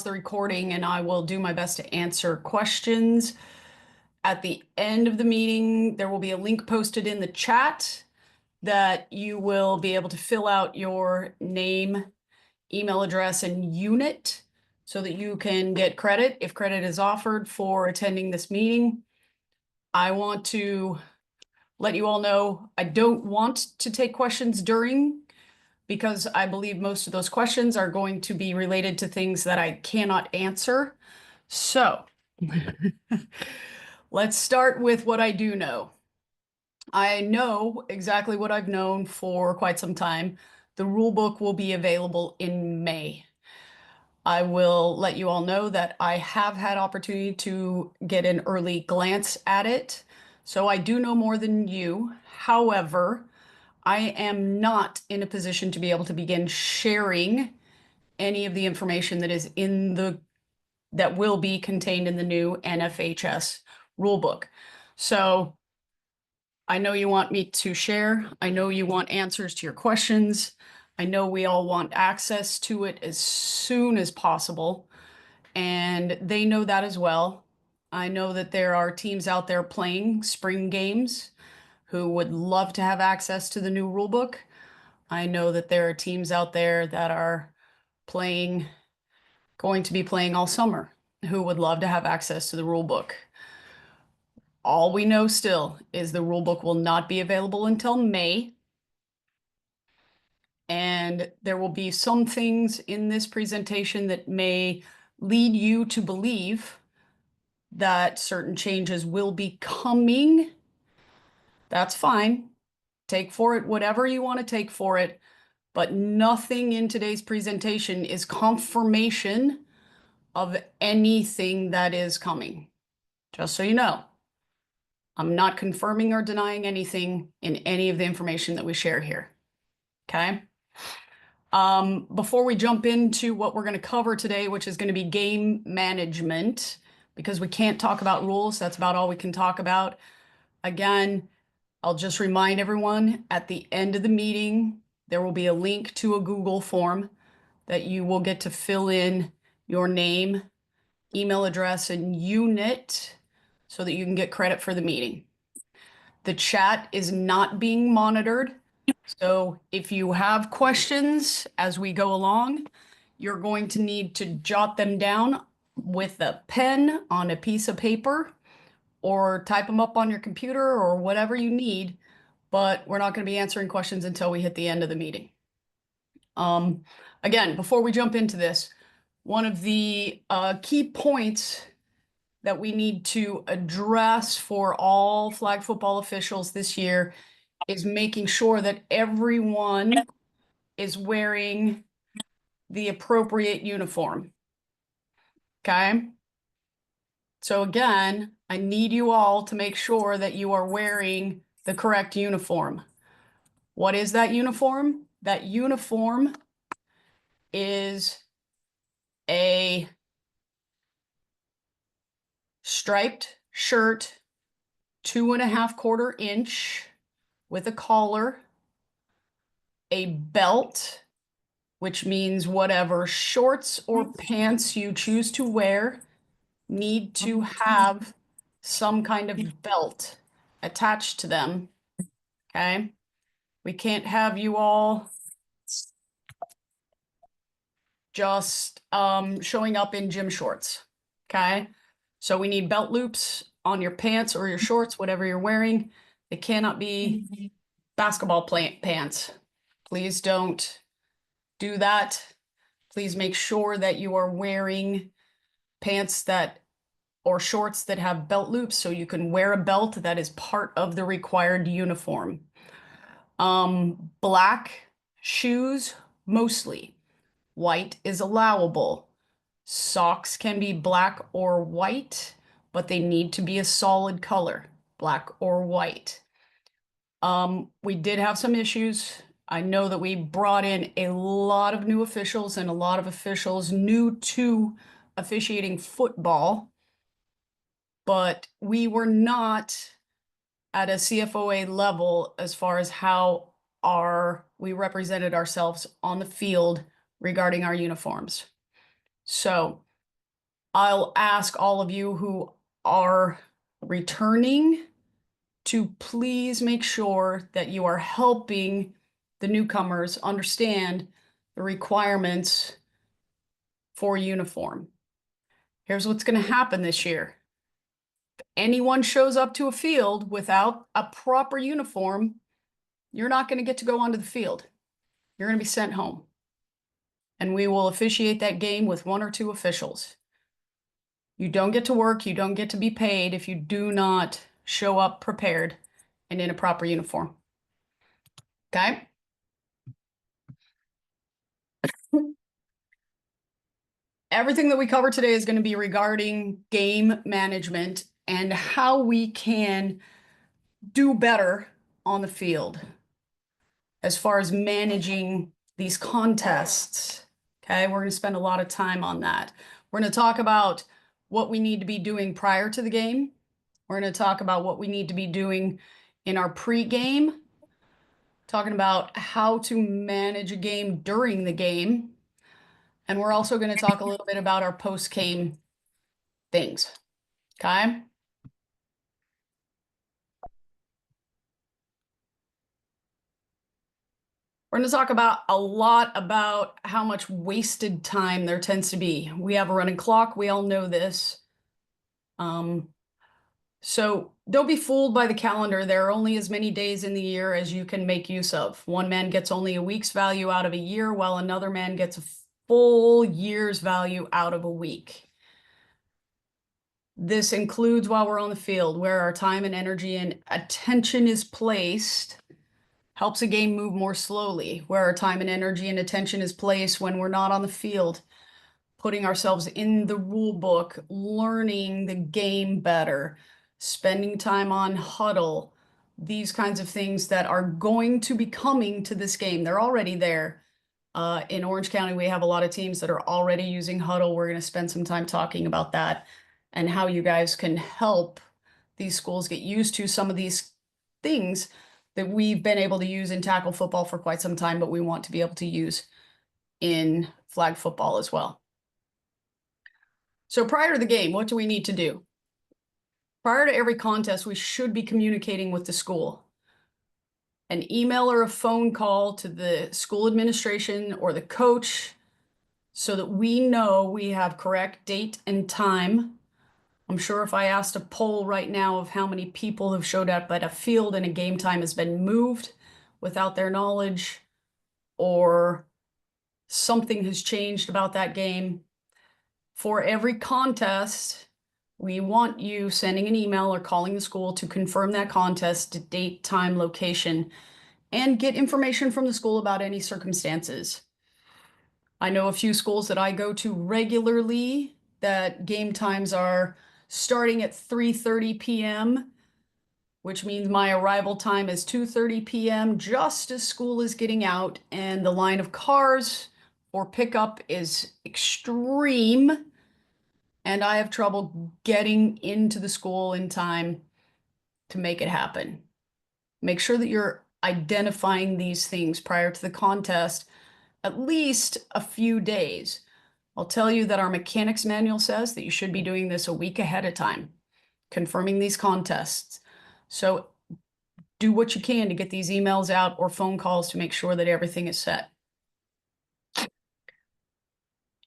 the recording and I will do my best to answer questions. At the end of the meeting, there will be a link posted in the chat that you will be able to fill out your name, email address, and unit so that you can get credit if credit is offered for attending this meeting. I want to let you all know I don't want to take questions during, because I believe most of those questions are going to be related to things that I cannot answer. So let's start with what I do know. I know exactly what I've known for quite some time. The rule book will be available in May. I will let you all know that I have had opportunity to get an early glance at it. So I do know more than you. However, I am not in a position to be able to begin sharing any of the information that will be contained in the new NFHS rulebook. So I know you want me to share. I know you want answers to your questions. I know we all want access to it as soon as possible, and they know that as well. I know that there are teams out there playing spring games who would love to have access to the new rulebook. I know that there are teams out there that are going to be playing all summer who would love to have access to the rule book. All we know still is the rule book will not be available until May. And there will be some things in this presentation that may lead you to believe that certain changes will be coming. That's fine. Take for it whatever you want to take for it. But nothing in today's presentation is confirmation of anything that is coming. Just so you know, I'm not confirming or denying anything in any of the information that we share here. Okay. Before we jump into what we're going to cover today, which is going to be game management, because we can't talk about rules, that's about all we can talk about. Again, I'll just remind everyone at the end of the meeting, there will be a link to a Google form that you will get to fill in your name, email address, and unit so that you can get credit for the meeting. The chat is not being monitored. So if you have questions as we go along, you're going to need to jot them down with a pen on a piece of paper or type them up on your computer or whatever you need. But we're not going to be answering questions until we hit the end of the meeting. Again, before we jump into this, one of the key points that we need to address for all flag football officials this year is making sure that everyone is wearing the appropriate uniform. Okay? So again, I need you all to make sure that you are wearing the correct uniform. What is that uniform? That uniform is a striped shirt, 2.25 inch with a collar, a belt, which means whatever shorts or pants you choose to wear need to have some kind of belt attached to them. Okay. We can't have you all just showing up in gym shorts. Okay. So we need belt loops on your pants or your shorts, whatever you're wearing. It cannot be basketball pants. Please don't do that. Please make sure that you are wearing pants or shorts that have belt loops so you can wear a belt that is part of the required uniform. Black shoes, mostly. White is allowable. Socks can be black or white, but they need to be a solid color, black or white. We did have some issues. I know that we brought in a lot of new officials and a lot of officials new to officiating football, but we were not at a CFOA level as far as how we represented ourselves on the field regarding our uniforms. So I'll ask all of you who are returning to please make sure that you are helping the newcomers understand the requirements for uniform. Here's what's going to happen this year. If anyone shows up to a field without a proper uniform, you're not going to get to go onto the field. You're going to be sent home. And we will officiate that game with 1 or 2 officials. You don't get to work, you don't get to be paid if you do not show up prepared and in a proper uniform. Okay? Everything that we cover today is going to be regarding game management and how we can do better on the field as far as managing these contests. Okay, we're going to spend a lot of time on that. We're going to talk about what we need to be doing prior to the game. We're going to talk about what we need to be doing in our pre-game, talking about how to manage a game during the game. And we're also going to talk a little bit about our post-game things. Okay? We're going to talk about a lot about how much wasted time there tends to be. We have a running clock. We all know this. So don't be fooled by the calendar. There are only as many days in the year as you can make use of. One man gets only a week's value out of a year, while another man gets a full year's value out of a week. This includes while we're on the field, where our time and energy and attention is placed. Helps a game move more slowly, where our time and energy and attention is placed when we're not on the field, putting ourselves in the rule book, learning the game better, spending time on huddle, these kinds of things that are going to be coming to this game. They're already there. In Orange County, we have a lot of teams that are already using huddle. We're going to spend some time talking about that and how you guys can help these schools get used to some of these things that we've been able to use in tackle football for quite some time, but we want to be able to use in flag football as well. So prior to the game, what do we need to do? Prior to every contest, we should be communicating with the school. An email or a phone call to the school administration or the coach so that we know we have correct date and time. I'm sure if I asked a poll right now of how many people have showed up at a field and a game time has been moved without their knowledge or something has changed about that game. For every contest, we want you sending an email or calling the school to confirm that contest, date, time, location, and get information from the school about any circumstances. I know a few schools that I go to regularly that game times are starting at 3:30 p.m., which means my arrival time is 2:30 p.m. just as school is getting out, and the line of cars for pickup is extreme, and I have trouble getting into the school in time to make it happen. Make sure that you're identifying these things prior to the contest at least a few days. I'll tell you that our mechanics manual says that you should be doing this a week ahead of time, confirming these contests. So do what you can to get these emails out or phone calls to make sure that everything is set.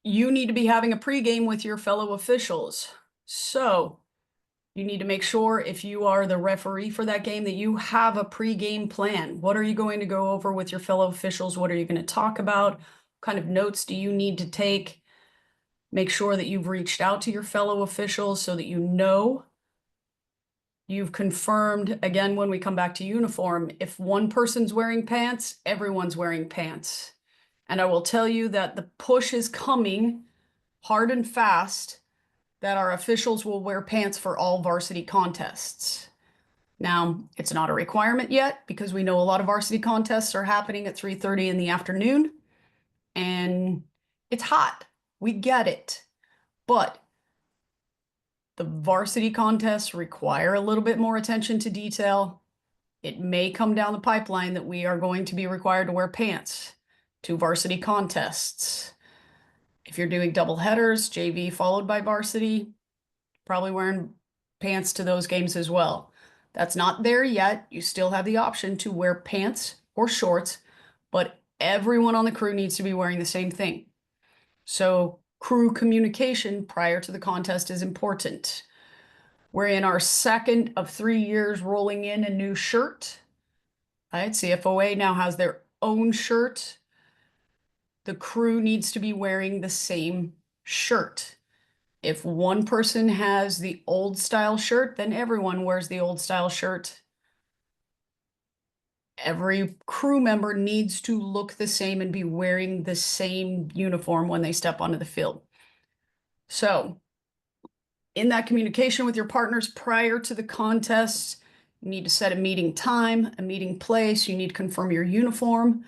You need to be having a pregame with your fellow officials. So you need to make sure if you are the referee for that game that you have a pregame plan. What are you going to go over with your fellow officials? What are you going to talk about? What kind of notes do you need to take? Make sure that you've reached out to your fellow officials so that you know. You've confirmed, again, when we come back to uniform, if one person's wearing pants, everyone's wearing pants. And I will tell you that the push is coming hard and fast that our officials will wear pants for all varsity contests. Now, it's not a requirement yet because we know a lot of varsity contests are happening at 3:30 in the afternoon and it's hot. We get it. But the varsity contests require a little bit more attention to detail. It may come down the pipeline that we are going to be required to wear pants to varsity contests. If you're doing double headers, JV followed by varsity, probably wearing pants to those games as well. That's not there yet. You still have the option to wear pants or shorts, but everyone on the crew needs to be wearing the same thing. So crew communication prior to the contest is important. We're in our second of 3 years rolling in a new shirt. Right? CFOA now has their own shirt. The crew needs to be wearing the same shirt. If one person has the old style shirt, then everyone wears the old style shirt. Every crew member needs to look the same and be wearing the same uniform when they step onto the field. So, in that communication with your partners prior to the contest, you need to set a meeting time, a meeting place, you need to confirm your uniform,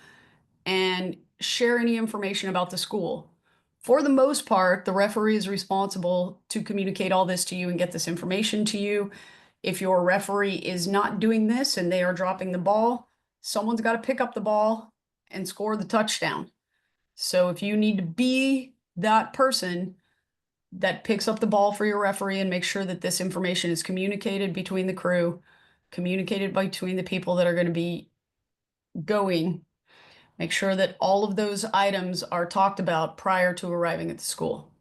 and share any information about the school. For the most part, the referee is responsible to communicate all this to you and get this information to you. If your referee is not doing this and they are dropping the ball, someone's got to pick up the ball and score the touchdown. So if you need to be that person that picks up the ball for your referee and makes sure that this information is communicated between the crew, communicated between the people that are going to be going, make sure that all of those items are talked about prior to arriving at the school.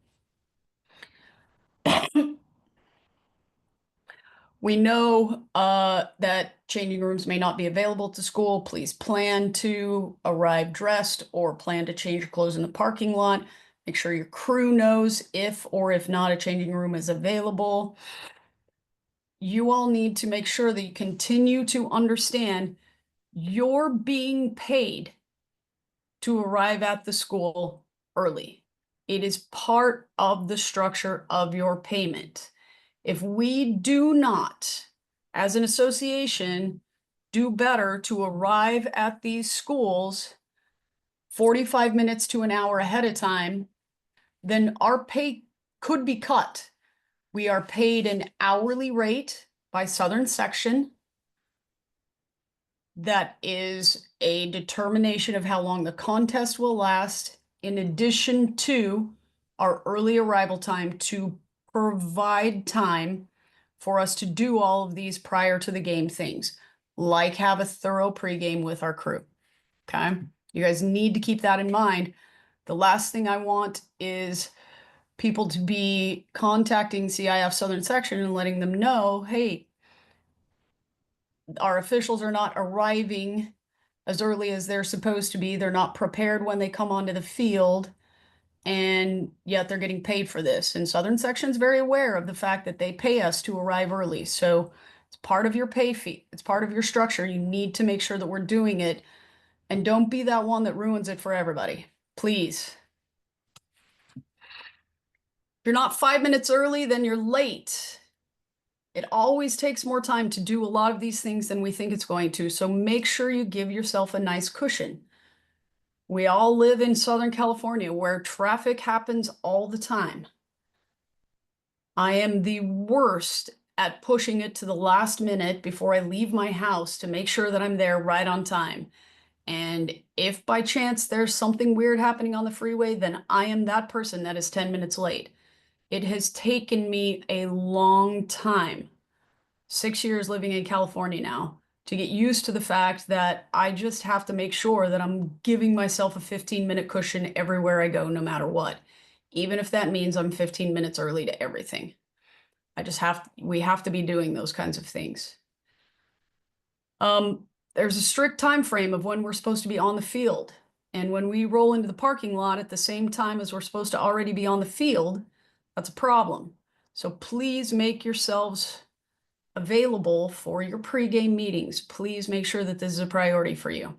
We know that changing rooms may not be available to school. Please plan to arrive dressed or plan to change your clothes in the parking lot. Make sure your crew knows if or if not a changing room is available. You all need to make sure that you continue to understand you're being paid to arrive at the school early. It is part of the structure of your payment. If we do not, as an association, do better to arrive at these schools 45 minutes to an hour ahead of time, then our pay could be cut. We are paid an hourly rate by Southern Section. That is a determination of how long the contest will last, in addition to our early arrival time to provide time for us to do all of these prior to the game things, like have a thorough pregame with our crew. Okay? You guys need to keep that in mind. The last thing I want is people to be contacting CIF Southern Section and letting them know, hey, our officials are not arriving as early as they're supposed to be. They're not prepared when they come onto the field, and yet they're getting paid for this. And Southern Section's very aware of the fact that they pay us to arrive early. So it's part of your pay fee. It's part of your structure. You need to make sure that we're doing it. And don't be that one that ruins it for everybody. Please. If you're not 5 minutes early, then you're late. It always takes more time to do a lot of these things than we think it's going to. So make sure you give yourself a nice cushion. We all live in Southern California where traffic happens all the time. I am the worst at pushing it to the last minute before I leave my house to make sure that I'm there right on time. And if by chance there's something weird happening on the freeway, then I am that person that is 10 minutes late. It has taken me a long time, 6 years living in California now, to get used to the fact that I just have to make sure that I'm giving myself a 15-minute cushion everywhere I go, no matter what, even if that means I'm 15 minutes early to everything. We have to be doing those kinds of things. There's a strict time frame of when we're supposed to be on the field. And when we roll into the parking lot at the same time as we're supposed to already be on the field, that's a problem. So please make yourselves available for your pregame meetings. Please make sure that this is a priority for you.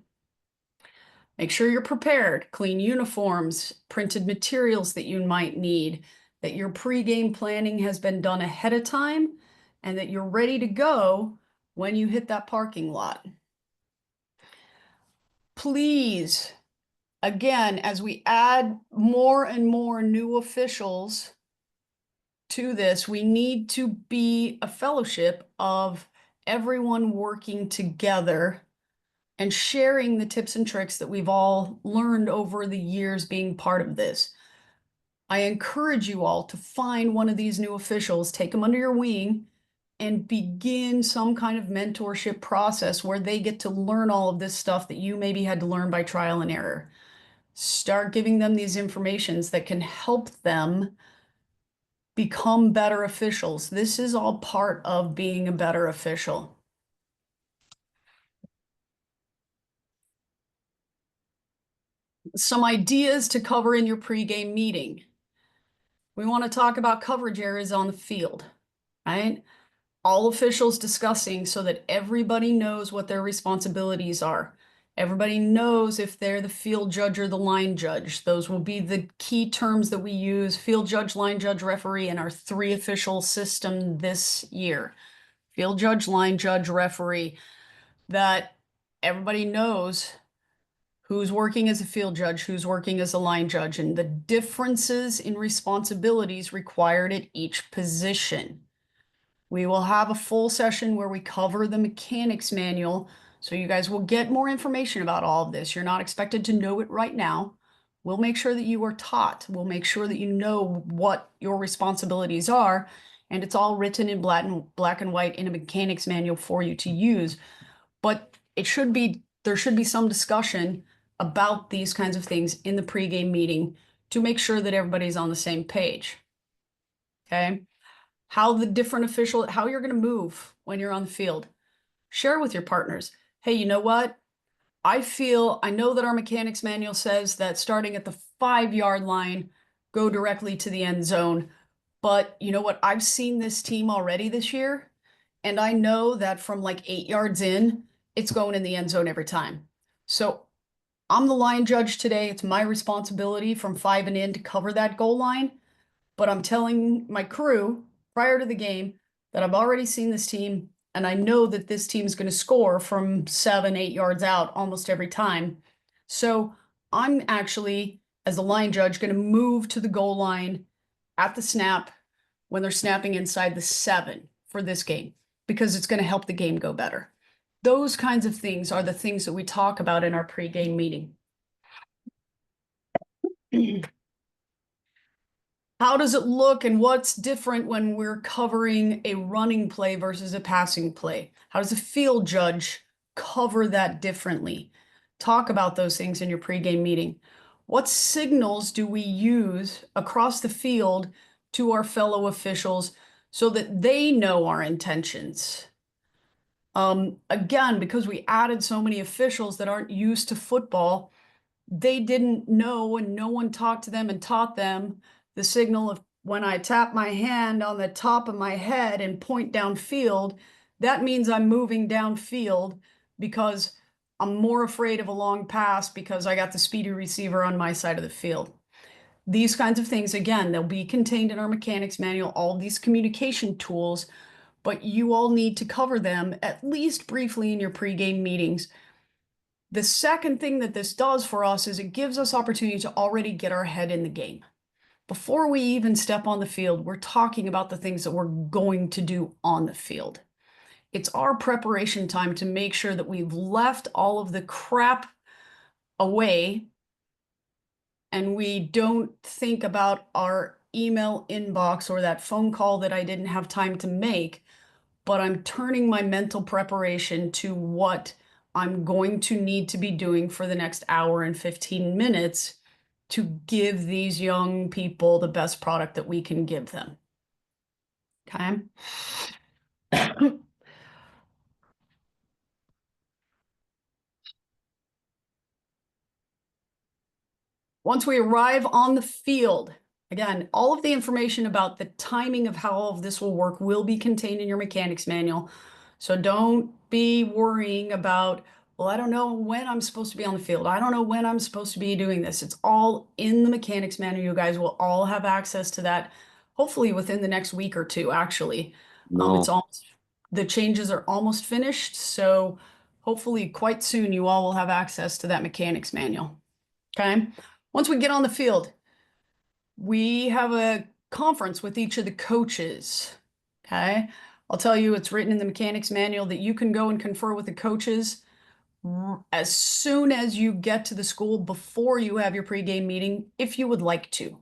Make sure you're prepared, clean uniforms, printed materials that you might need, that your pregame planning has been done ahead of time, and that you're ready to go when you hit that parking lot. Please, again, as we add more and more new officials to this, we need to be a fellowship of everyone working together and sharing the tips and tricks that we've all learned over the years being part of this. I encourage you all to find one of these new officials, take them under your wing, and begin some kind of mentorship process where they get to learn all of this stuff that you maybe had to learn by trial and error. Start giving them these informations that can help them become better officials. This is all part of being a better official. Some ideas to cover in your pregame meeting. We want to talk about coverage areas on the field, right? All officials discussing so that everybody knows what their responsibilities are. Everybody knows if they're the field judge or the line judge. Those will be the key terms that we use: field judge, line judge, referee in our 3 official system this year. Field judge, line judge, referee. That everybody knows who's working as a field judge, who's working as a line judge, and the differences in responsibilities required at each position. We will have a full session where we cover the mechanics manual, so you guys will get more information about all of this. You're not expected to know it right now. We'll make sure that you are taught. We'll make sure that you know what your responsibilities are, and it's all written in black and white in a mechanics manual for you to use. But there should be some discussion about these kinds of things in the pregame meeting to make sure that everybody's on the same page. Okay? How you're going to move when you're on the field. Share with your partners. Hey, you know what? I know that our mechanics manual says that starting at the 5-yard line, go directly to the end zone. But you know what? I've seen this team already this year, and I know that from like 8 yards in, it's going in the end zone every time. So I'm the line judge today. It's my responsibility from 5 and in to cover that goal line. But I'm telling my crew prior to the game that I've already seen this team, and I know that this team's going to score from 7, 8 yards out almost every time. So I'm actually, as the line judge, going to move to the goal line at the snap when they're snapping inside the 7 for this game, because it's going to help the game go better. Those kinds of things are the things that we talk about in our pregame meeting. How does it look and what's different when we're covering a running play versus a passing play? How does a field judge cover that differently? Talk about those things in your pregame meeting. What signals do we use across the field to our fellow officials so that they know our intentions? Again, because we added so many officials that aren't used to football, they didn't know, and no one talked to them and taught them the signal of when I tap my hand on the top of my head and point downfield, that means I'm moving downfield because I'm more afraid of a long pass because I got the speedy receiver on my side of the field. These kinds of things, again, they'll be contained in our mechanics manual, all these communication tools, but you all need to cover them at least briefly in your pregame meetings. The second thing that this does for us is it gives us opportunity to already get our head in the game. Before we even step on the field, we're talking about the things that we're going to do on the field. It's our preparation time to make sure that we've left all of the crap away and we don't think about our email inbox or that phone call that I didn't have time to make, but I'm turning my mental preparation to what I'm going to need to be doing for the next hour and 15 minutes to give these young people the best product that we can give them. Okay. Once we arrive on the field, again, all of the information about the timing of how all of this will work will be contained in your mechanics manual. So don't be worrying about, well, I don't know when I'm supposed to be on the field. I don't know when I'm supposed to be doing this. It's all in the mechanics manual. You guys will all have access to that, hopefully within the next week or two, actually. The changes are almost finished. So hopefully quite soon you all will have access to that mechanics manual. Okay. Once we get on the field, we have a conference with each of the coaches. Okay. I'll tell you, it's written in the mechanics manual that you can go and confer with the coaches as soon as you get to the school before you have your pregame meeting, if you would like to.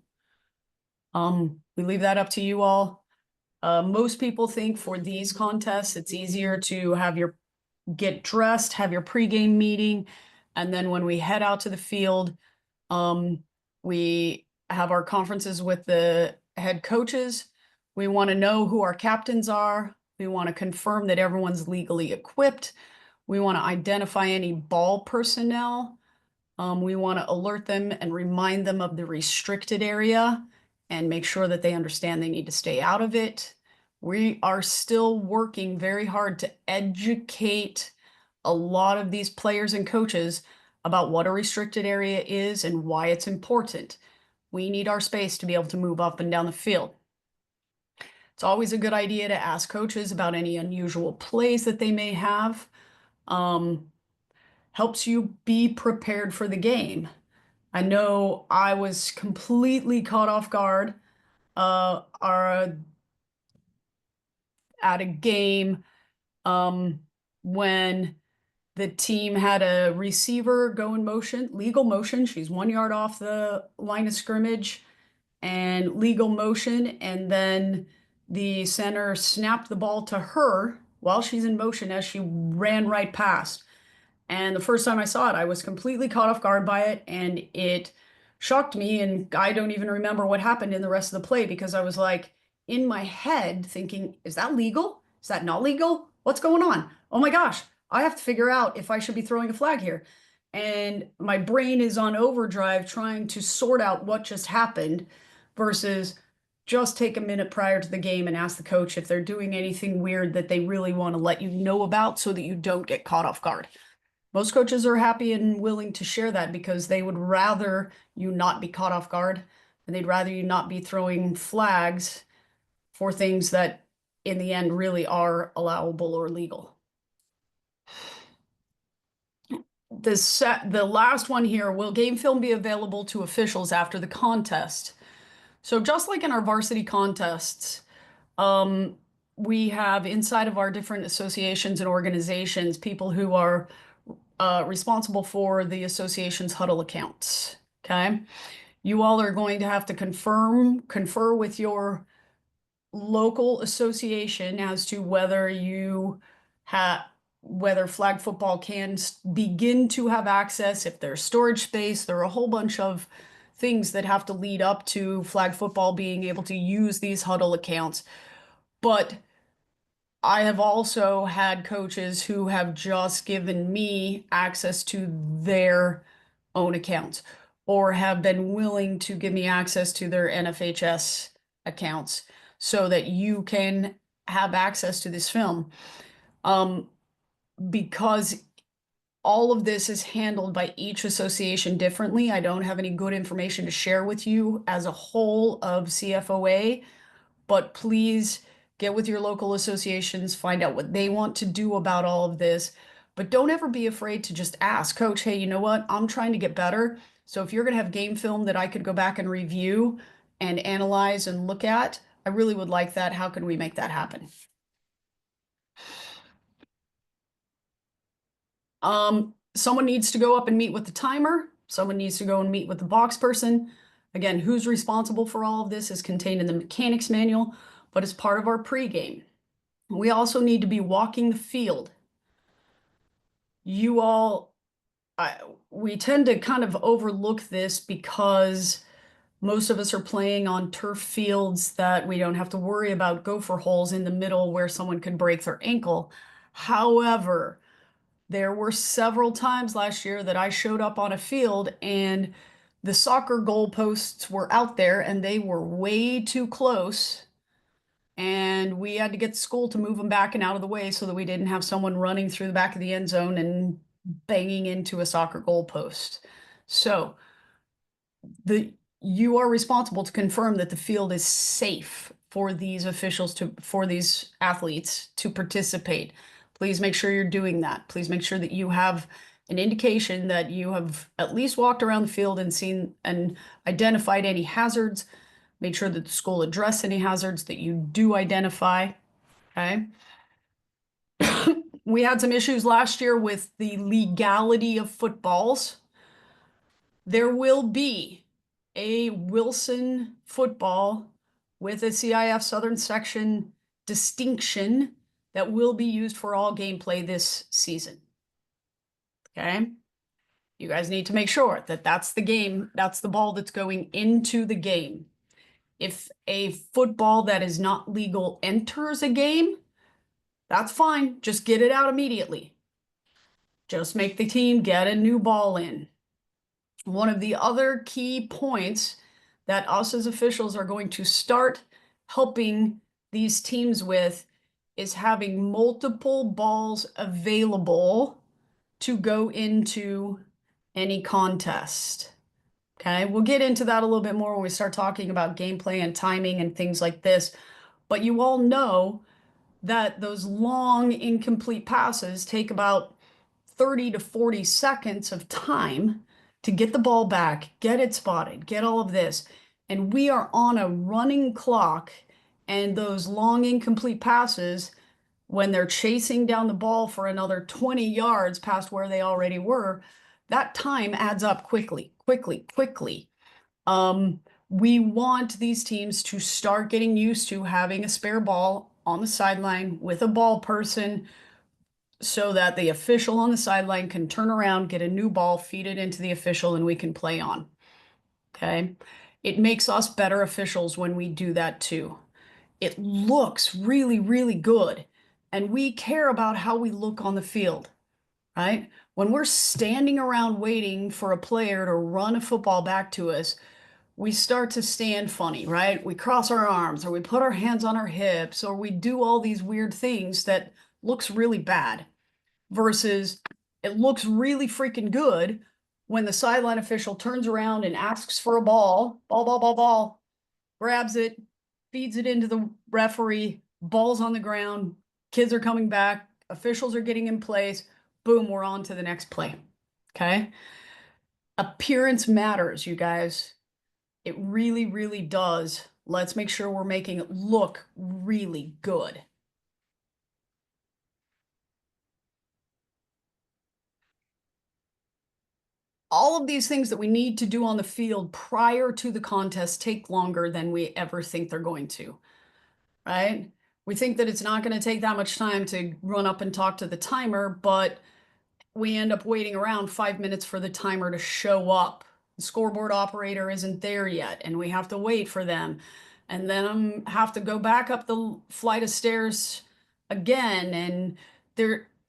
We leave that up to you all. Most people think for these contests, it's easier to get dressed, have your pregame meeting, and then when we head out to the field, we have our conferences with the head coaches. We want to know who our captains are. We want to confirm that everyone's legally equipped. We want to identify any ball personnel. We want to alert them and remind them of the restricted area and make sure that they understand they need to stay out of it. We are still working very hard to educate a lot of these players and coaches about what a restricted area is and why it's important. We need our space to be able to move up and down the field. It's always a good idea to ask coaches about any unusual plays that they may have. Helps you be prepared for the game. I know I was completely caught off guard are at a game when the team had a receiver go in motion, legal motion. She's 1 yard off the line of scrimmage and legal motion. And then the center snapped the ball to her while she's in motion as she ran right past. And the first time I saw it, I was completely caught off guard by it, and it shocked me. And I don't even remember what happened in the rest of the play because I was like in my head thinking, is that legal? Is that not legal? What's going on? Oh my gosh, I have to figure out if I should be throwing a flag here. And my brain is on overdrive trying to sort out what just happened versus just take a minute prior to the game and ask the coach if they're doing anything weird that they really want to let you know about so that you don't get caught off guard. Most coaches are happy and willing to share that because they would rather you not be caught off guard and they'd rather you not be throwing flags for things that in the end really are allowable or legal. The last one here, will game film be available to officials after the contest? So just like in our varsity contests, we have inside of our different associations and organizations, people who are responsible for the association's huddle accounts. Okay. You all are going to have to confer with your local association as to whether flag football can begin to have access, if there's storage space. There are a whole bunch of things that have to lead up to flag football being able to use these huddle accounts. But I have also had coaches who have just given me access to their own accounts or have been willing to give me access to their NFHS accounts so that you can have access to this film. Because all of this is handled by each association differently. I don't have any good information to share with you as a whole of CFOA, but please get with your local associations, find out what they want to do about all of this. But don't ever be afraid to just ask, Coach, hey, you know what? I'm trying to get better. So if you're going to have game film that I could go back and review and analyze and look at, I really would like that. How can we make that happen? Someone needs to go up and meet with the timer. Someone needs to go and meet with the box person. Again, who's responsible for all of this is contained in the mechanics manual, but it's part of our pregame. We also need to be walking the field. We tend to kind of overlook this because most of us are playing on turf fields that we don't have to worry about gopher holes in the middle where someone could break their ankle. However, there were several times last year that I showed up on a field and the soccer goalposts were out there and they were way too close. And we had to get the school to move them back and out of the way so that we didn't have someone running through the back of the end zone and banging into a soccer goalpost. So you are responsible to confirm that the field is safe for these for these athletes to participate. Please make sure you're doing that. Please make sure that you have an indication that you have at least walked around the field and seen and identified any hazards. Made sure that the school addressed any hazards that you do identify. Okay. We had some issues last year with the legality of footballs. There will be a Wilson football with a CIF Southern Section distinction that will be used for all gameplay this season. Okay? You guys need to make sure that that's the game, that's the ball that's going into the game. If a football that is not legal enters a game, that's fine. Just get it out immediately. Just make the team get a new ball in. One of the other key points that us as officials are going to start helping these teams with is having multiple balls available to go into any contest. Okay, we'll get into that a little bit more when we start talking about gameplay and timing and things like this. But you all know that those long incomplete passes take about 30 to 40 seconds of time to get the ball back, get it spotted, get all of this. And we are on a running clock, and those long incomplete passes, when they're chasing down the ball for another 20 yards past where they already were, that time adds up quickly, quickly, quickly. We want these teams to start getting used to having a spare ball on the sideline with a ball person so that the official on the sideline can turn around, get a new ball, feed it into the official, and we can play on. Okay? It makes us better officials when we do that too. It looks really, really good. And we care about how we look on the field, right? When we're standing around waiting for a player to run a football back to us, we start to stand funny, right? We cross our arms, or we put our hands on our hips, or we do all these weird things that looks really bad. Versus it looks really freaking good when the sideline official turns around and asks for a ball, grabs it, feeds it into the referee, ball's on the ground, kids are coming back, officials are getting in place, boom, we're on to the next play. Okay? Appearance matters, you guys. It really, really does. Let's make sure we're making it look really good. All of these things that we need to do on the field prior to the contest take longer than we ever think they're going to, right? We think that it's not going to take that much time to run up and talk to the timer, but we end up waiting around 5 minutes for the timer to show up. The scoreboard operator isn't there yet, and we have to wait for them. And then I have to go back up the flight of stairs again, and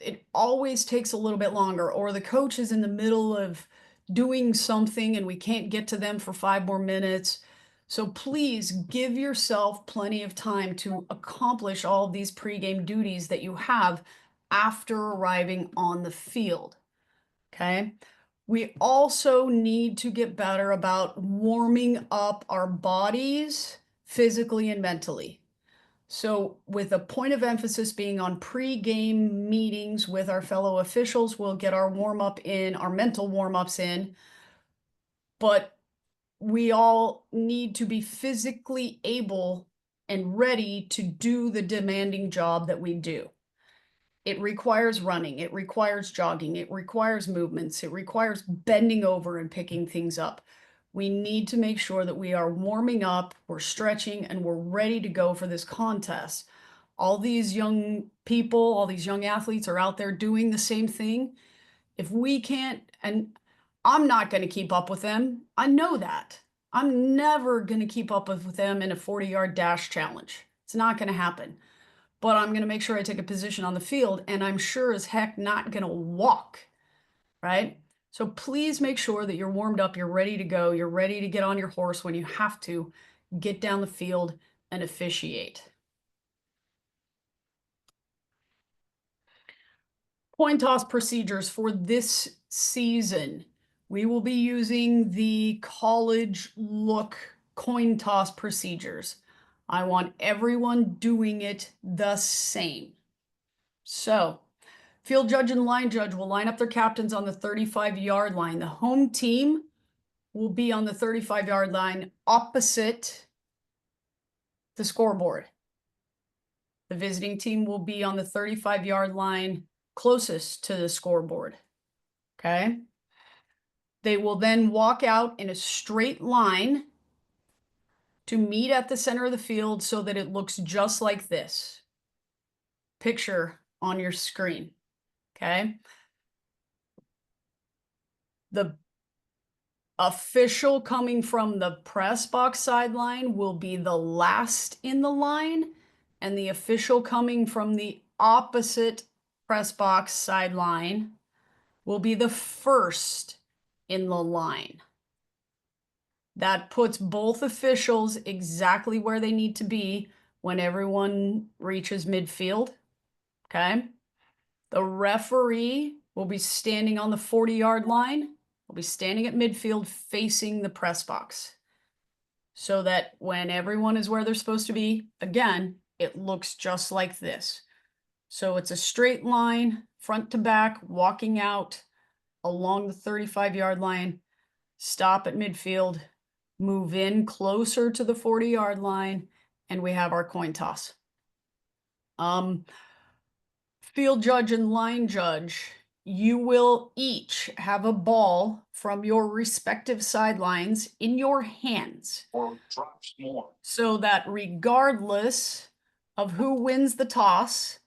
it always takes a little bit longer, or the coach is in the middle of doing something and we can't get to them for 5 more minutes. So please give yourself plenty of time to accomplish all of these pregame duties that you have after arriving on the field. Okay. We also need to get better about warming up our bodies physically and mentally. So, with a point of emphasis being on pre-game meetings with our fellow officials, we'll get our warm-up in, our mental warm-ups in, but we all need to be physically able and ready to do the demanding job that we do. It requires running, it requires jogging, it requires movements, it requires bending over and picking things up. We need to make sure that we are warming up, we're stretching, and we're ready to go for this contest. All these young people, all these young athletes are out there doing the same thing. If we can't, and I'm not going to keep up with them, I know that. I'm never going to keep up with them in a 40-yard dash challenge. It's not going to happen. But I'm going to make sure I take a position on the field, and I'm sure as heck not going to walk, right? So please make sure that you're warmed up, you're ready to go, you're ready to get on your horse when you have to get down the field and officiate. Coin toss procedures for this season. We will be using the college look coin toss procedures. I want everyone doing it the same. So, field judge and line judge will line up their captains on the 35-yard line. The home team will be on the 35-yard line opposite the scoreboard. The visiting team will be on the 35-yard line closest to the scoreboard. Okay? They will then walk out in a straight line to meet at the center of the field so that it looks just like this picture on your screen. Okay. The official coming from the press box sideline will be the last in the line, and the official coming from the opposite press box sideline will be the first in the line. That puts both officials exactly where they need to be when everyone reaches midfield. Okay. The referee will be standing on the 40-yard line. Will be standing at midfield facing the press box so that when everyone is where they're supposed to be, again, it looks just like this. So it's a straight line, front to back, walking out along the 35-yard line, stop at midfield, move in closer to the 40-yard line, and we have our coin toss. Field judge and line judge, you will each have a ball from your respective sidelines in your hands. Or drops more. So that regardless of who wins the toss,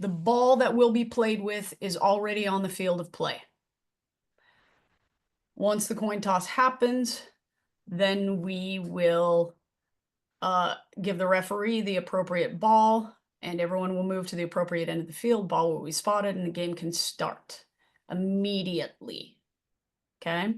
the ball that will be played with is already on the field of play. Once the coin toss happens, then we will give the referee the appropriate ball, and everyone will move to the appropriate end of the field. Ball will be spotted, and the game can start immediately. Okay.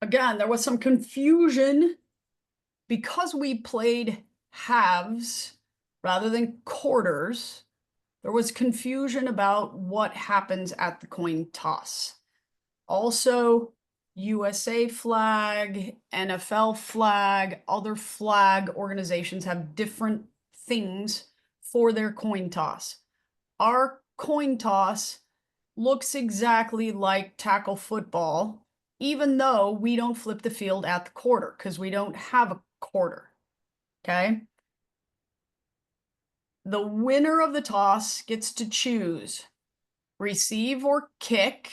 Again, there was some confusion because we played halves rather than quarters. There was confusion about what happens at the coin toss. Also, USA flag, NFL flag, other flag organizations have different things for their coin toss. Our coin toss looks exactly like tackle football, even though we don't flip the field at the quarter because we don't have a quarter. Okay. The winner of the toss gets to choose receive or kick,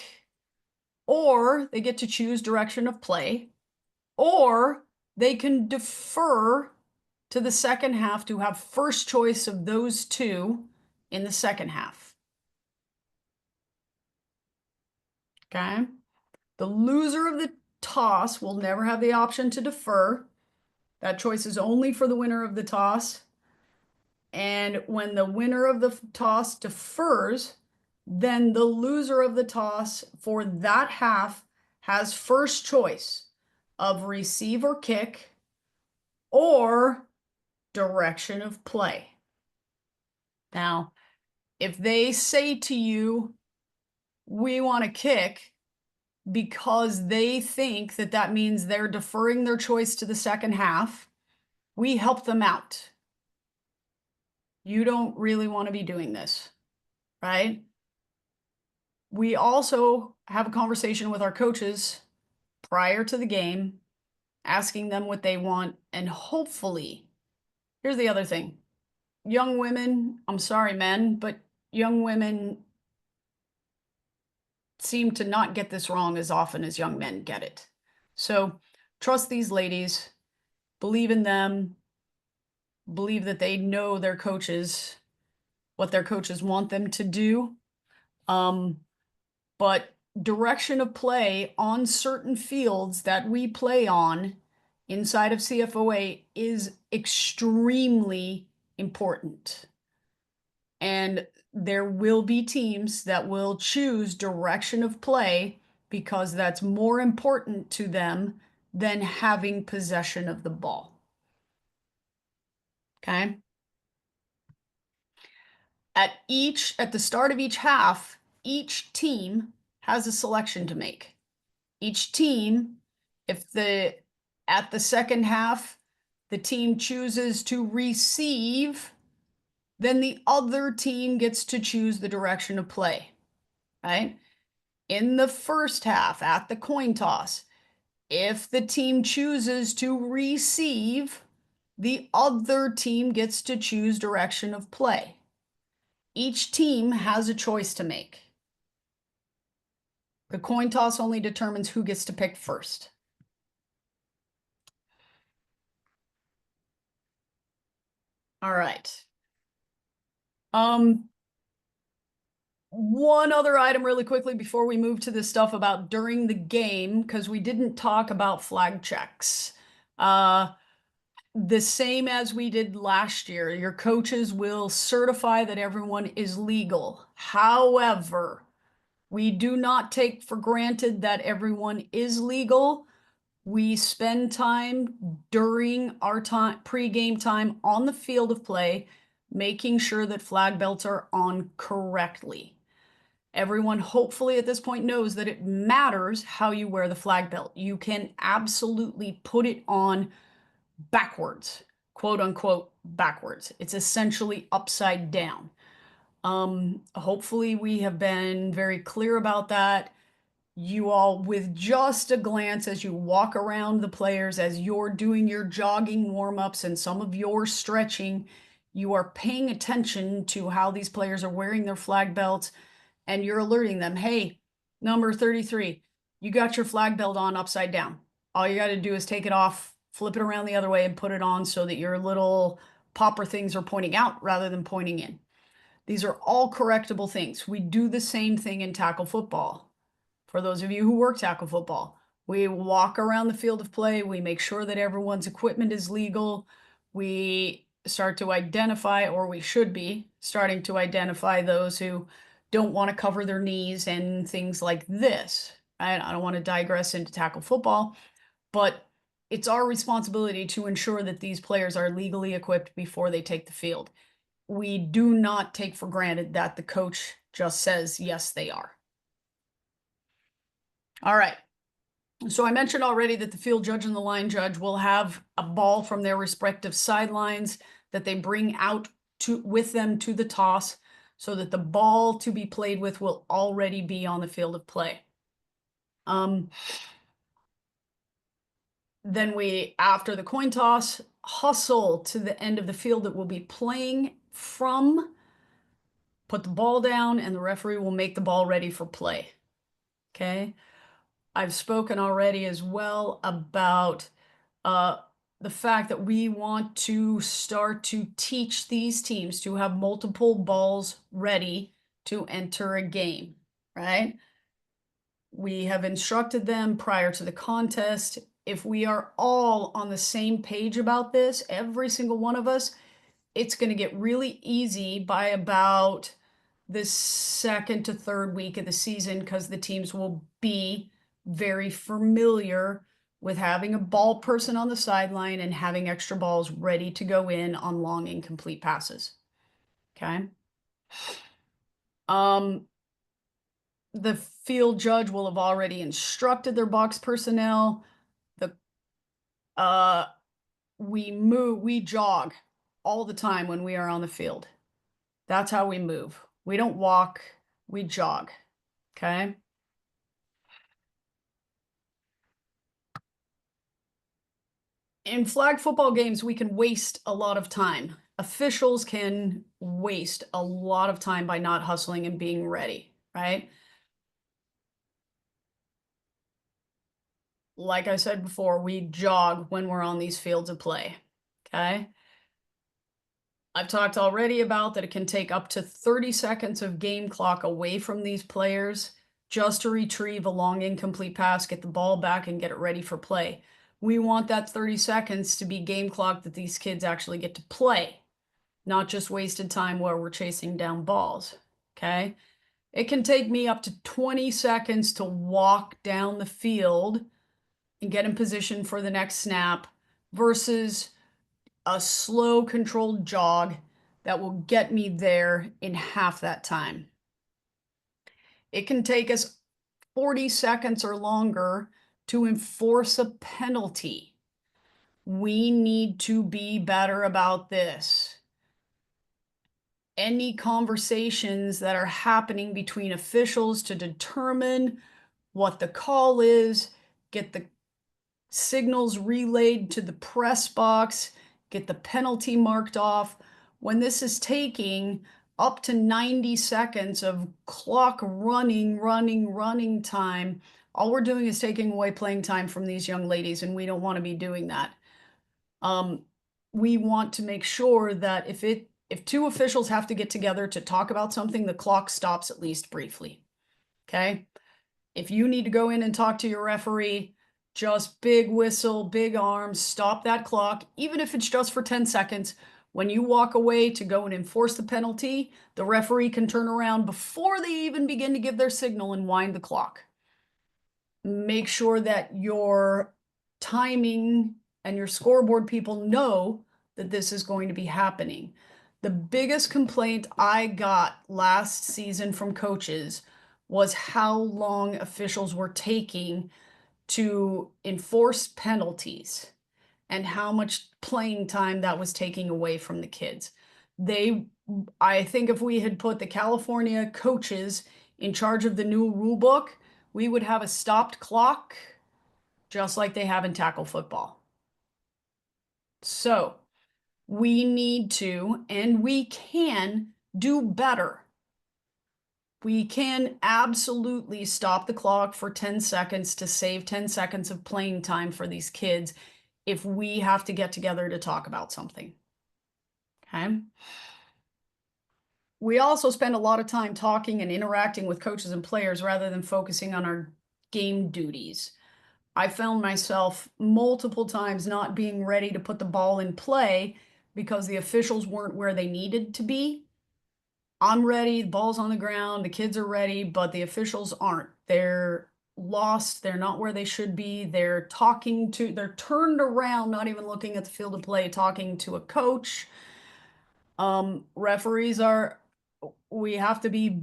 or they get to choose direction of play, or they can defer to the second half to have first choice of those two in the second half. Okay. The loser of the toss will never have the option to defer. That choice is only for the winner of the toss. And when the winner of the toss defers, then the loser of the toss for that half has first choice of receive or kick or direction of play. Now, if they say to you, we want to kick, because they think that that means they're deferring their choice to the second half, we help them out. You don't really want to be doing this, right? We also have a conversation with our coaches prior to the game, asking them what they want, and hopefully, here's the other thing. Young women, I'm sorry, men, but young women seem to not get this wrong as often as young men get it. So trust these ladies, believe in them, believe that they know their coaches, what their coaches want them to do. But direction of play on certain fields that we play on inside of CFOA is extremely important. And there will be teams that will choose direction of play because that's more important to them than having possession of the ball. Okay. At the start of each half, each team has a selection to make. Each team, at the second half, the team chooses to receive, then the other team gets to choose the direction of play, right? In the first half, at the coin toss, If the team chooses to receive, the other team gets to choose direction of play. Each team has a choice to make. The coin toss only determines who gets to pick first. All right. One other item really quickly before we move to this stuff about during the game, because we didn't talk about flag checks. The same as we did last year, your coaches will certify that everyone is legal. However, we do not take for granted that everyone is legal. We spend time during our time pre-game time on the field of play, making sure that flag belts are on correctly. Everyone hopefully at this point knows that it matters how you wear the flag belt. You can absolutely put it on backwards, quote unquote backwards. It's essentially upside down. Hopefully we have been very clear about that. You all, with just a glance as you walk around the players, as you're doing your jogging warm-ups and some of your stretching, you are paying attention to how these players are wearing their flag belts, and you're alerting them, hey, number 33, you got your flag belt on upside down. All you got to do is take it off, flip it around the other way, and put it on so that your little popper things are pointing out rather than pointing in. These are all correctable things. We do the same thing in tackle football. For those of you who work tackle football, we walk around the field of play. We make sure that everyone's equipment is legal. We start to identify, or we should be starting to identify, those who don't want to cover their knees and things like this. I don't want to digress into tackle football, but it's our responsibility to ensure that these players are legally equipped before they take the field. We do not take for granted that the coach just says, yes, they are. All right. So I mentioned already that the field judge and the line judge will have a ball from their respective sidelines that they bring out with them to the toss, so that the ball to be played with will already be on the field of play. Then we, after the coin toss, hustle to the end of the field that we'll be playing from, put the ball down, and the referee will make the ball ready for play. Okay. I've spoken already as well about the fact that we want to start to teach these teams to have multiple balls ready to enter a game, right? We have instructed them prior to the contest. If we are all on the same page about this, every single one of us, it's going to get really easy by about the second to third week of the season, because the teams will be very familiar with having a ball person on the sideline and having extra balls ready to go in on long incomplete passes. Okay. The field judge will have already instructed their box personnel. We jog all the time when we are on the field. That's how we move. We don't walk, we jog. Okay. In flag football games, we can waste a lot of time. Officials can waste a lot of time by not hustling and being ready, right? Like I said before, we jog when we're on these fields of play. Okay. I've talked already about that it can take up to 30 seconds of game clock away from these players just to retrieve a long incomplete pass, get the ball back, and get it ready for play. We want that 30 seconds to be game clock that these kids actually get to play, not just wasted time where we're chasing down balls. Okay. It can take me up to 20 seconds to walk down the field and get in position for the next snap versus a slow, controlled jog that will get me there in half that time. It can take us 40 seconds or longer to enforce a penalty. We need to be better about this. Any conversations that are happening between officials to determine what the call is, get the signals relayed to the press box, get the penalty marked off. When this is taking up to 90 seconds of clock running time, all we're doing is taking away playing time from these young ladies, and we don't want to be doing that. Um, we want to make sure that if two officials have to get together to talk about something, the clock stops at least briefly. Okay? If you need to go in and talk to your referee, just big whistle, big arms, stop that clock, even if it's just for 10 seconds. When you walk away to go and enforce the penalty, the referee can turn around before they even begin to give their signal and wind the clock. Make sure that your timing and your scoreboard people know that this is going to be happening. The biggest complaint I got last season from coaches was how long officials were taking to enforce penalties and how much playing time that was taking away from the kids. I think if we had put the California coaches in charge of the new rule book, we would have a stopped clock just like they have in tackle football. So we need to, and we can do better. We can absolutely stop the clock for 10 seconds to save 10 seconds of playing time for these kids if we have to get together to talk about something. Okay. We also spend a lot of time talking and interacting with coaches and players rather than focusing on our game duties. I found myself multiple times not being ready to put the ball in play because the officials weren't where they needed to be. I'm ready, the ball's on the ground, the kids are ready, but the officials aren't. They're lost, they're not where they should be. They're turned around, not even looking at the field of play, talking to a coach. Referees we have to be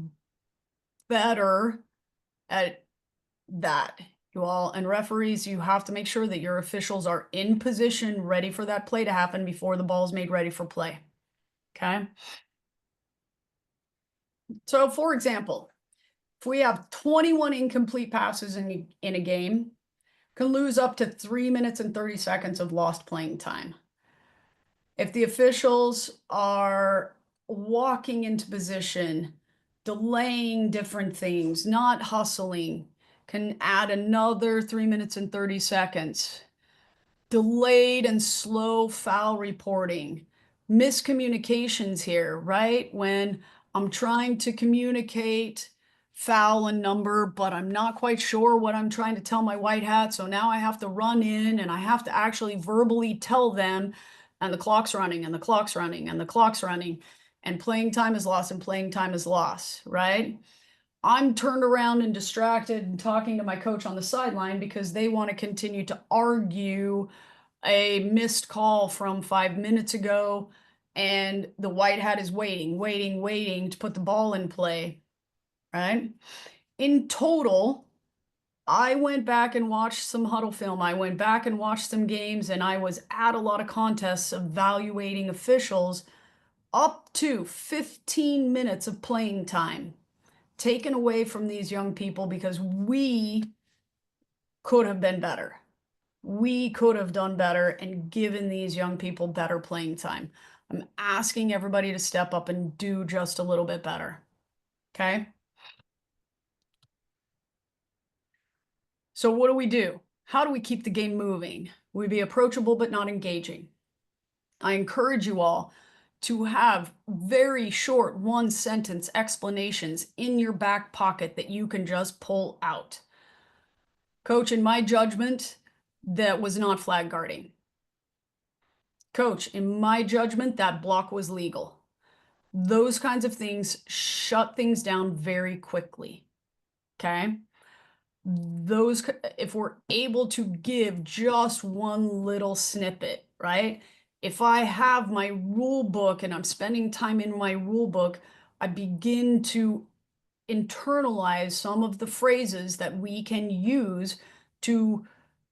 better at that, you all. And referees, you have to make sure that your officials are in position, ready for that play to happen before the ball's made ready for play. Okay. So, for example, if we have 21 incomplete passes in a game, can lose up to 3 minutes and 30 seconds of lost playing time. If the officials are walking into position, delaying different things, not hustling, can add another 3 minutes and 30 seconds. Delayed and slow foul reporting, miscommunications here, right? When I'm trying to communicate foul and number, but I'm not quite sure what I'm trying to tell my white hat. So now I have to run in and I have to actually verbally tell them, and the clock's running, and the clock's running, and the clock's running, and playing time is lost, and playing time is lost, right? I'm turned around and distracted and talking to my coach on the sideline because they want to continue to argue a missed call from 5 minutes ago, and the white hat is waiting to put the ball in play, right? In total, I went back and watched some huddle film. I went back and watched some games, and I was at a lot of contests evaluating officials. Up to 15 minutes of playing time taken away from these young people because we could have been better. We could have done better and given these young people better playing time. I'm asking everybody to step up and do just a little bit better. Okay. So what do? How do we keep the game moving? We be approachable but not engaging. I encourage you all to have very short 1 sentence explanations in your back pocket that you can just pull out. Coach, in my judgment, that was not flag guarding. Coach, in my judgment, that block was legal. Those kinds of things shut things down very quickly. Okay. If we're able to give just one little snippet, right? If I have my rule book and I'm spending time in my rule book, I begin to internalize some of the phrases that we can use to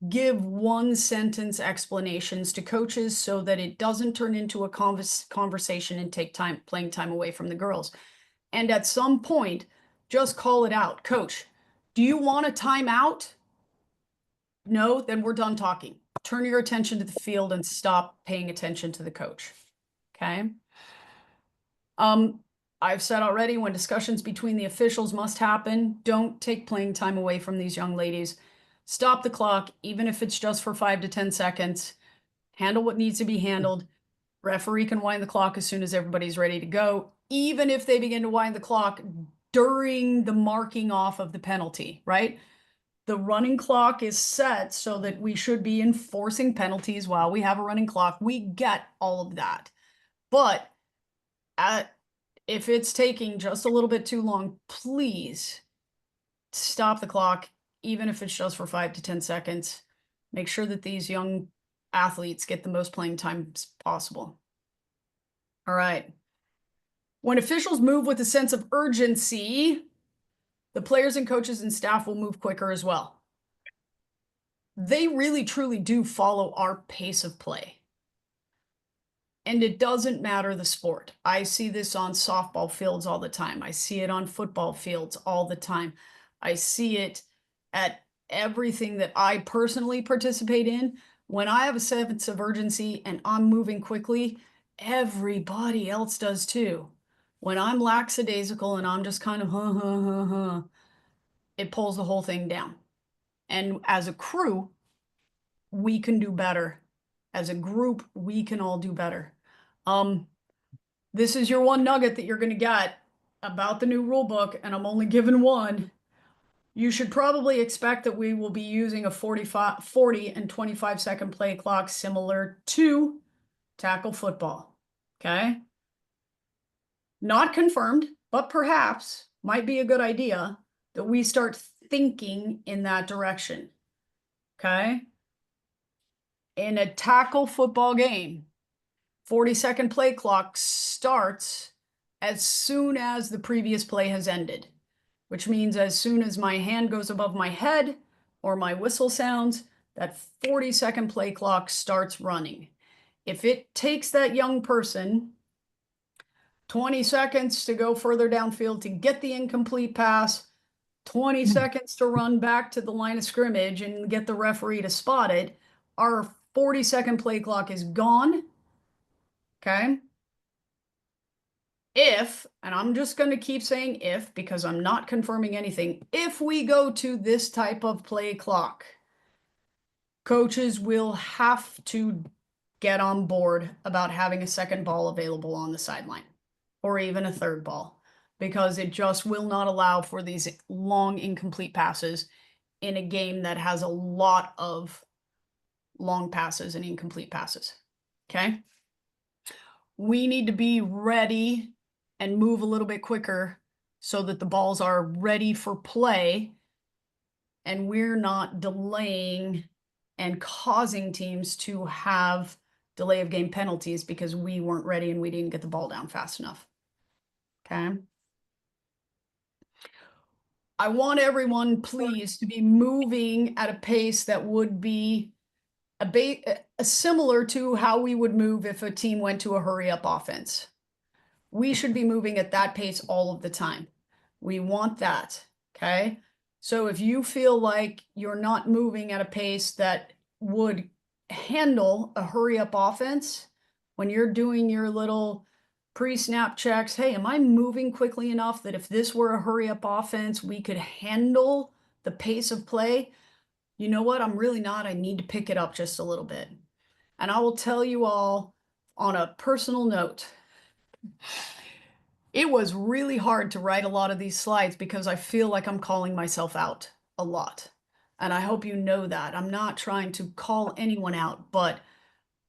give 1 sentence explanations to coaches so that it doesn't turn into a conversation and take playing time away from the girls. And at some point, just call it out. Coach, do you want a timeout? No, then we're done talking. Turn your attention to the field and stop paying attention to the coach. Okay. I've said already, when discussions between the officials must happen, don't take playing time away from these young ladies. Stop the clock, even if it's just for 5 to 10 seconds. Handle what needs to be handled. Referee can wind the clock as soon as everybody's ready to go, even if they begin to wind the clock during the marking off of the penalty, right? The running clock is set so that we should be enforcing penalties while we have a running clock. We get all of that. But if it's taking just a little bit too long, please stop the clock, even if it's just for 5 to 10 seconds. Make sure that these young athletes get the most playing time possible. All right. When officials move with a sense of urgency, the players and coaches and staff will move quicker as well. They really truly do follow our pace of play. And it doesn't matter the sport. I see this on softball fields all the time. I see it on football fields all the time. I see it at everything that I personally participate in. When I have a sense of urgency and I'm moving quickly, everybody else does too. When I'm lackadaisical and I'm just kind of it pulls the whole thing down. And as a crew, we can do better. As a group, we can all do better. This is your one nugget that you're going to get about the new rule book, and I'm only giving one. You should probably expect that we will be using a 40 and 25-second play clock similar to tackle football. Okay? Not confirmed, but perhaps might be a good idea that we start thinking in that direction. Okay? In a tackle football game, 40-second play clock starts as soon as the previous play has ended, which means as soon as my hand goes above my head or my whistle sounds, that 40-second play clock starts running. If it takes that young person 20 seconds to go further downfield to get the incomplete pass, 20 seconds to run back to the line of scrimmage and get the referee to spot it, our 40-second play clock is gone. Okay? If, and I'm just going to keep saying if because I'm not confirming anything, if we go to this type of play clock, coaches will have to get on board about having a second ball available on the sideline or even a third ball, because it just will not allow for these long incomplete passes in a game that has a lot of long passes and incomplete passes. Okay? We need to be ready and move a little bit quicker so that the balls are ready for play and we're not delaying and causing teams to have delay of game penalties because we weren't ready and we didn't get the ball down fast enough. Okay. I want everyone, please, to be moving at a pace that would be similar to how we would move if a team went to a hurry up offense. We should be moving at that pace all of the time. We want that. Okay. So if you feel like you're not moving at a pace that would handle a hurry up offense, when you're doing your little pre-snap checks, hey, am I moving quickly enough that if this were a hurry up offense, we could handle the pace of play? You know what? I'm really not. I need to pick it up just a little bit. And I will tell you all on a personal note, it was really hard to write a lot of these slides because I feel like I'm calling myself out a lot. And I hope you know that. I'm not trying to call anyone out, but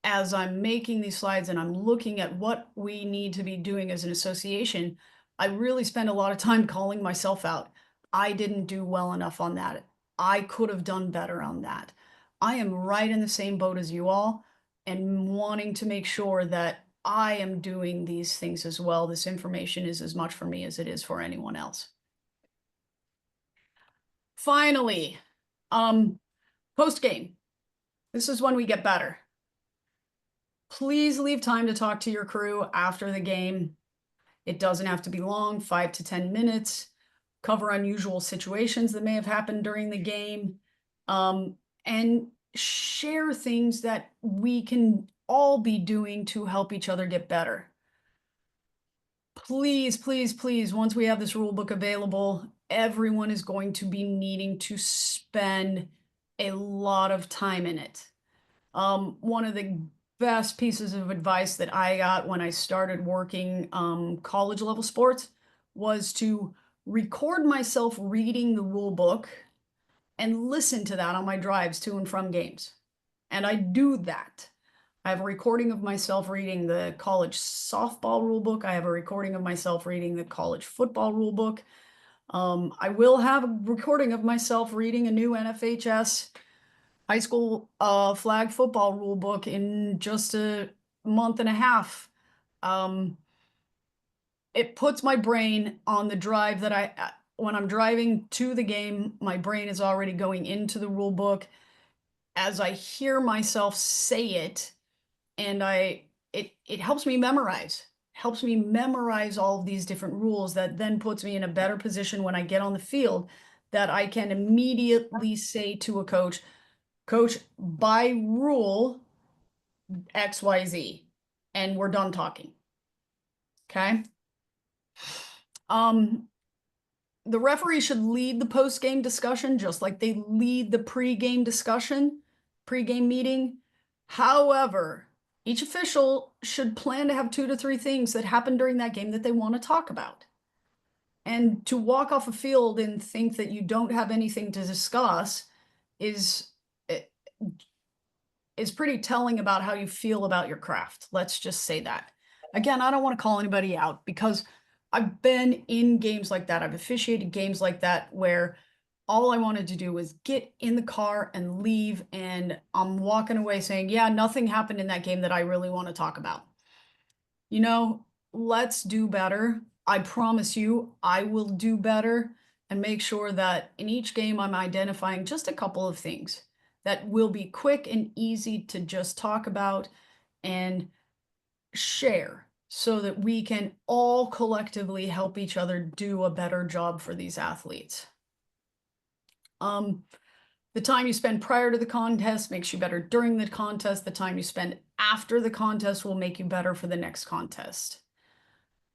as I'm making these slides and I'm looking at what we need to be doing as an association, I really spend a lot of time calling myself out. I didn't do well enough on that. I could have done better on that. I am right in the same boat as you all and wanting to make sure that I am doing these things as well. This information is as much for me as it is for anyone else. Finally, post game. This is when we get better. Please leave time to talk to your crew after the game. It doesn't have to be long, 5 to 10 minutes. Cover unusual situations that may have happened during the game. and share things that we can all be doing to help each other get better. Please, please, please, once we have this rule book available, everyone is going to be needing to spend a lot of time in it. One of the best pieces of advice that I got when I started working college level sports was to record myself reading the rule book and listen to that on my drives to and from games. And I do that. I have a recording of myself reading the college softball rule book. I have a recording of myself reading the college football rule book. I will have a recording of myself reading a new NFHS high school flag football rule book in just a month and a half. It puts my brain on the drive that when I'm driving to the game, my brain is already going into the rule book. As I hear myself say it, and it helps me memorize all of these different rules that then puts me in a better position when I get on the field, that I can immediately say to a coach, by rule XYZ, and we're done talking. Okay. The referee should lead the post-game discussion just like they lead the pre-game discussion, pre-game meeting. However, each official should plan to have 2 to 3 things that happen during that game that they want to talk about. And to walk off a field and think that you don't have anything to discuss is pretty telling about how you feel about your craft. Let's just say that. Again, I don't want to call anybody out because I've been in games like that. I've officiated games like that where all I wanted to do was get in the car and leave, and I'm walking away saying, yeah, nothing happened in that game that I really want to talk about. You know, let's do better. I promise you, I will do better and make sure that in each game I'm identifying just a couple of things that will be quick and easy to just talk about and share so that we can all collectively help each other do a better job for these athletes. The time you spend prior to the contest makes you better during the contest. The time you spend after the contest will make you better for the next contest.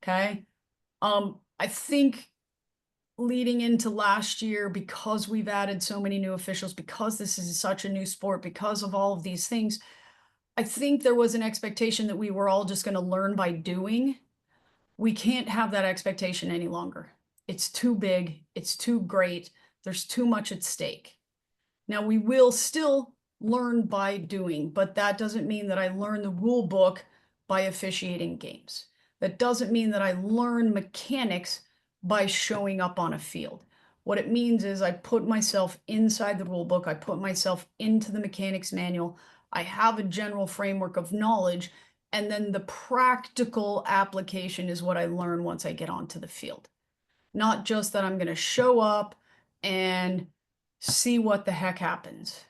Okay. I think leading into last year, because we've added so many new officials, because this is such a new sport, because of all of these things, I think there was an expectation that we were all just going to learn by doing. We can't have that expectation any longer. It's too big. It's too great. There's too much at stake. Now, we will still learn by doing, but that doesn't mean that I learn the rule book by officiating games. That doesn't mean that I learn mechanics by showing up on a field. What it means is I put myself inside the rule book. I put myself into the mechanics manual. I have a general framework of knowledge, and then the practical application is what I learn once I get onto the field. Not just that I'm going to show up and see what the heck happens.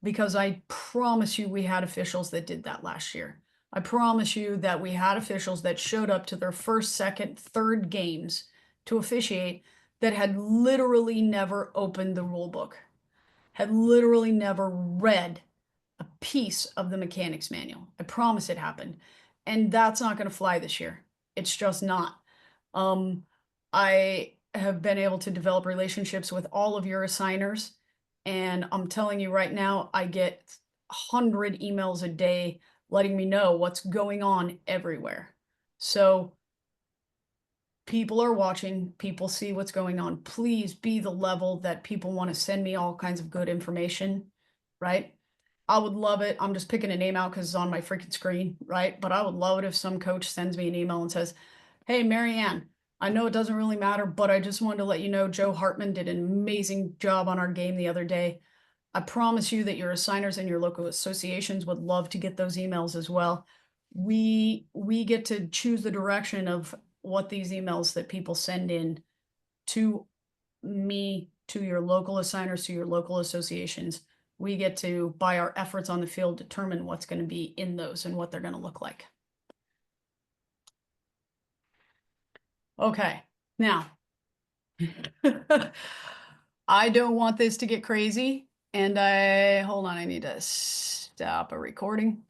Because I promise you we had officials that did that last year. I promise you that we had officials that showed up to their first, second, third games to officiate that had literally never opened the rule book, had literally never read a piece of the mechanics manual. I promise it happened. And that's not going to fly this year. It's just not. I have been able to develop relationships with all of your assigners. And I'm telling you right now, I get 100 emails a day letting me know what's going on everywhere. So people are watching, people see what's going on. Please be the level that people want to send me all kinds of good information, right? I would love it. I'm just picking a name out because it's on my freaking screen, right? But I would love it if some coach sends me an email and says, hey, Marianne, I know it doesn't really matter, but I just wanted to let you know Joe Hartman did an amazing job on our game the other day. I promise you that your assigners and your local associations would love to get those emails as well. We get to choose the direction of what these emails that people send in to me, to your local assigners, to your local associations. We get to, by our efforts on the field, determine what's going to be in those and what they're going to look like. Okay, now, I don't want this to get crazy. And hold on, I need to stop a recording.